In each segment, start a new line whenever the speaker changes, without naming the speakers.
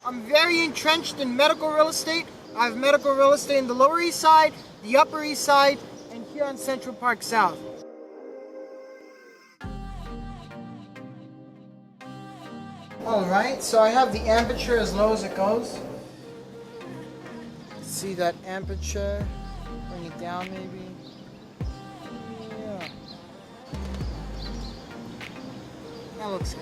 I'm very entrenched in medical real estate. I have medical real estate in the Lower East Side, the Upper East Side, and here on Central Park South. Alright, so I have the aperture as low as it goes. See that aperture? Bring it down maybe. Yeah. That looks good.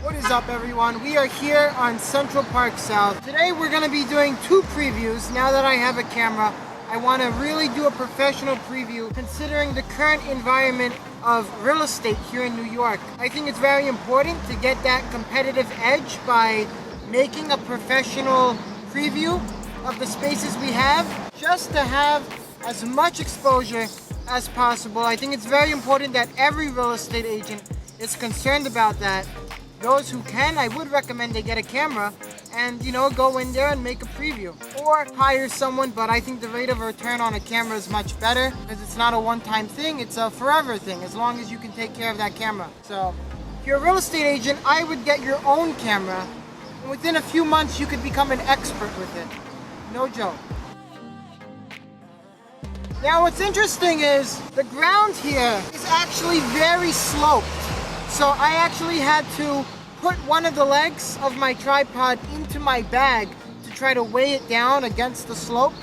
What is up, everyone? We are here on Central Park South. Today we're going to be doing two previews. Now that I have a camera, I want to really do a professional preview considering the current environment of real estate here in New York. I think it's very important to get that competitive edge by making a professional preview of the spaces we have, just to have as much exposure as possible. I think it's very important that every real estate agent is concerned about that. Those who can, I would recommend they get a camera and, go in there and make a preview. Or hire someone, but I think the rate of return on a camera is much better because it's not a one-time thing, it's a forever thing, as long as you can take care of that camera. So, if you're a real estate agent, I would get your own camera, and within a few months you could become an expert with it. No joke. Now what's interesting is the ground here is actually very sloped. So I actually had to put one of the legs of my tripod into my bag to try to weigh it down against the slope.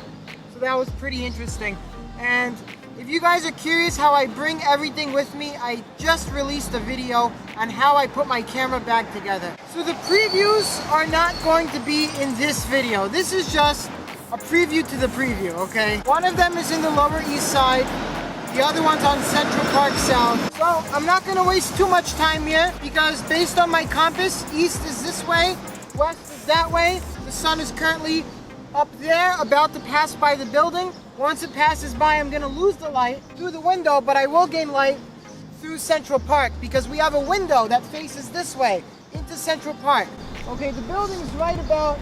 So that was pretty interesting. And if you guys are curious how I bring everything with me, I just released a video on how I put my camera bag together. So the previews are not going to be in this video. This is just a preview to the preview, okay? One of them is in the Lower East Side. The other one's on Central Park South. So I'm not gonna waste too much time here because based on my compass, east is this way, west is that way. The sun is currently up there, about to pass by the building. Once it passes by, I'm gonna lose the light through the window, but I will gain light through Central Park because we have a window that faces this way into Central Park. Okay, the building's right about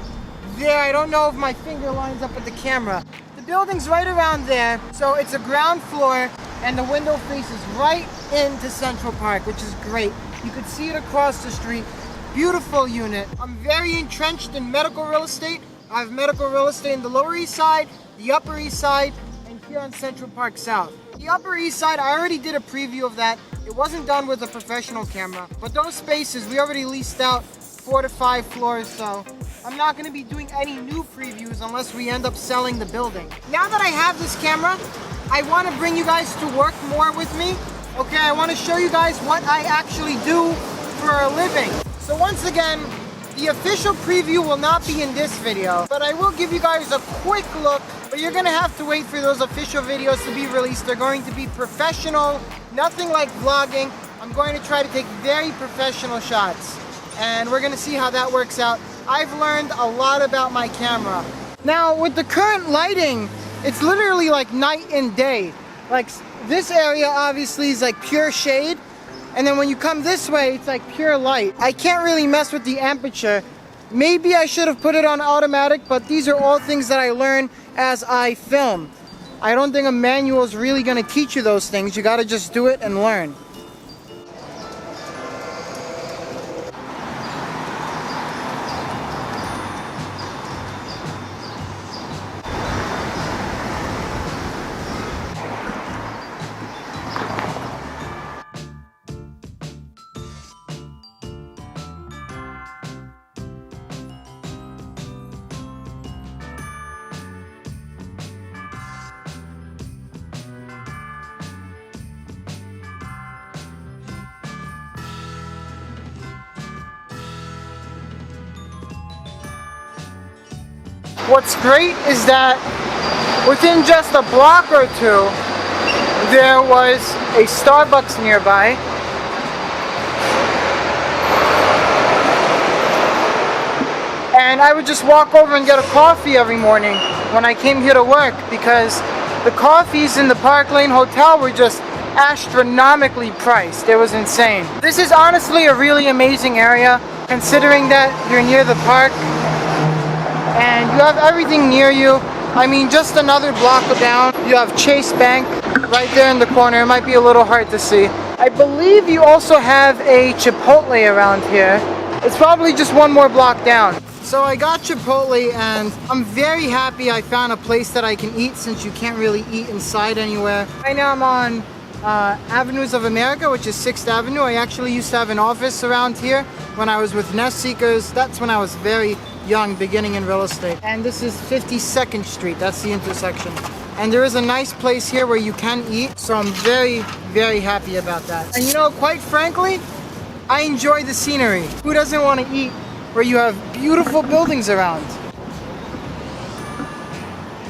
there. I don't know if my finger lines up with the camera. The building's right around there, so it's a ground floor and the window faces right into Central Park, which is great. You could see it across the street. Beautiful unit. I'm very entrenched in medical real estate. I have medical real estate in the Lower East Side, the Upper East Side, and here on Central Park South. The Upper East Side, I already did a preview of that. It wasn't done with a professional camera, but those spaces, we already leased out 4 to 5 floors, so I'm not going to be doing any new previews unless we end up selling the building. Now that I have this camera, I want to bring you guys to work more with me. Okay, I want to show you guys what I actually do for a living. So once again, the official preview will not be in this video, but I will give you guys a quick look, but you're going to have to wait for those official videos to be released. They're going to be professional, nothing like vlogging. I'm going to try to take very professional shots, and we're going to see how that works out. I've learned a lot about my camera. Now, with the current lighting, it's literally like night and day. Like this area obviously is like pure shade, and then when you come this way, it's like pure light. I can't really mess with the aperture. Maybe I should have put it on automatic, but these are all things that I learn as I film. I don't think a manual is really gonna teach you those things. You gotta just do it and learn. What's great is that within just a block or two, there was a Starbucks nearby. And I would just walk over and get a coffee every morning when I came here to work because the coffees in the Park Lane Hotel were just astronomically priced. It was insane. This is honestly a really amazing area considering that you're near the park and you have everything near you. I mean, just another block down, you have Chase Bank right there in the corner. It might be a little hard to see. I believe you also have a Chipotle around here. It's probably just one more block down. So I got Chipotle and I'm very happy I found a place that I can eat since you can't really eat inside anywhere. Right now I'm on Avenues of America, which is 6th Avenue. I actually used to have an office around here when I was with Nest Seekers. That's when I was very young, beginning in real estate. And this is 52nd Street. That's the intersection. And there is a nice place here where you can eat. So I'm very, very happy about that. And you know, quite frankly, I enjoy the scenery. Who doesn't want to eat where you have beautiful buildings around?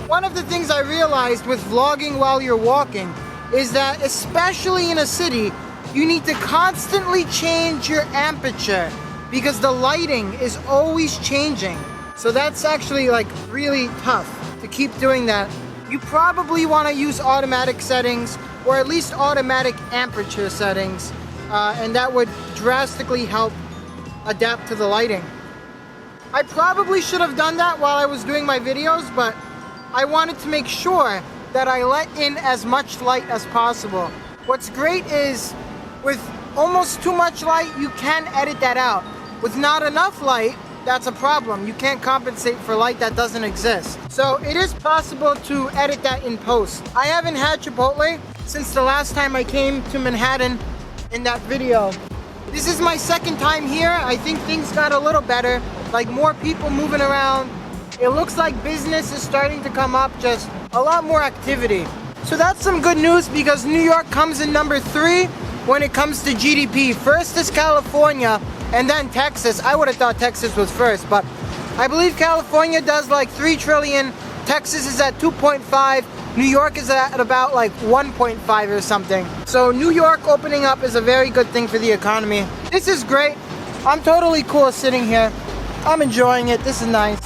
One of the things I realized with vlogging while you're walking is that, especially in a city, you need to constantly change your aperture because the lighting is always changing. So that's actually like really tough to keep doing that. You probably want to use automatic settings or at least automatic aperture settings, and that would drastically help adapt to the lighting. I probably should have done that while I was doing my videos, but I wanted to make sure that I let in as much light as possible. What's great is with almost too much light, you can edit that out. With not enough light, that's a problem. You can't compensate for light that doesn't exist. So it is possible to edit that in post. I haven't had Chipotle since the last time I came to Manhattan in that video. This is my second time here. I think things got a little better, like more people moving around. It looks like business is starting to come up, just a lot more activity. So that's some good news because New York comes in number 3 when it comes to GDP. First is California and then Texas. I would have thought Texas was first, but I believe California does like 3 trillion. Texas is at 2.5. New York is at about like 1.5 or something. So New York opening up is a very good thing for the economy. This is great. I'm totally cool sitting here. I'm enjoying it. This is nice.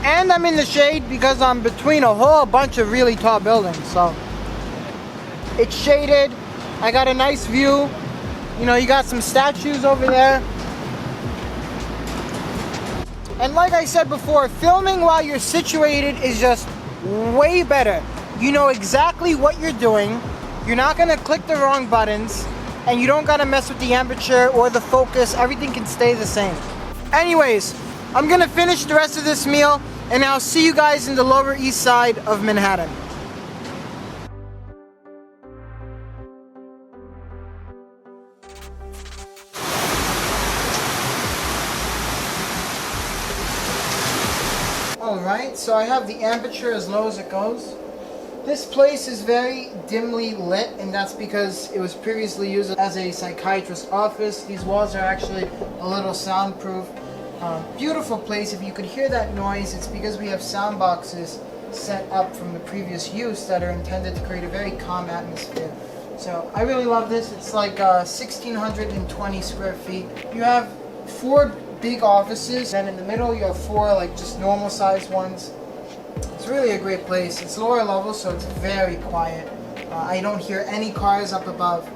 And I'm in the shade because I'm between a whole bunch of really tall buildings. So it's shaded. I got a nice view. You know, you got some statues over there. And like I said before, filming while you're situated is just way better. You know exactly what you're doing. You're not gonna click the wrong buttons, and you don't gotta mess with the aperture or the focus. Everything can stay the same. Anyways, I'm gonna finish the rest of this meal, and I'll see you guys in the Lower East Side of Manhattan. Alright, so I have the aperture as low as it goes. This place is very dimly lit, and that's because it was previously used as a psychiatrist's office. These walls are actually a little soundproof. Beautiful place. If you could hear that noise, it's because we have sound boxes set up from the previous use that are intended to create a very calm atmosphere. So I really love this. It's like 1,620 square feet. You have 4 big offices, and in the middle you have 4 like just normal sized ones. It's really a great place. It's lower level, so it's very quiet. I don't hear any cars up above.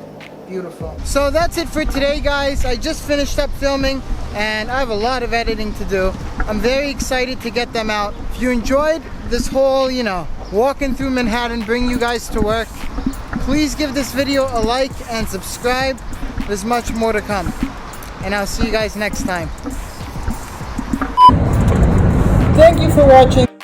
Beautiful. So that's it for today, guys. I just finished up filming and I have a lot of editing to do. I'm very excited to get them out. If you enjoyed this whole, you know, walking through Manhattan, bring you guys to work, please give this video a like and subscribe. There's much more to come. And I'll see you guys next time. Thank you for watching.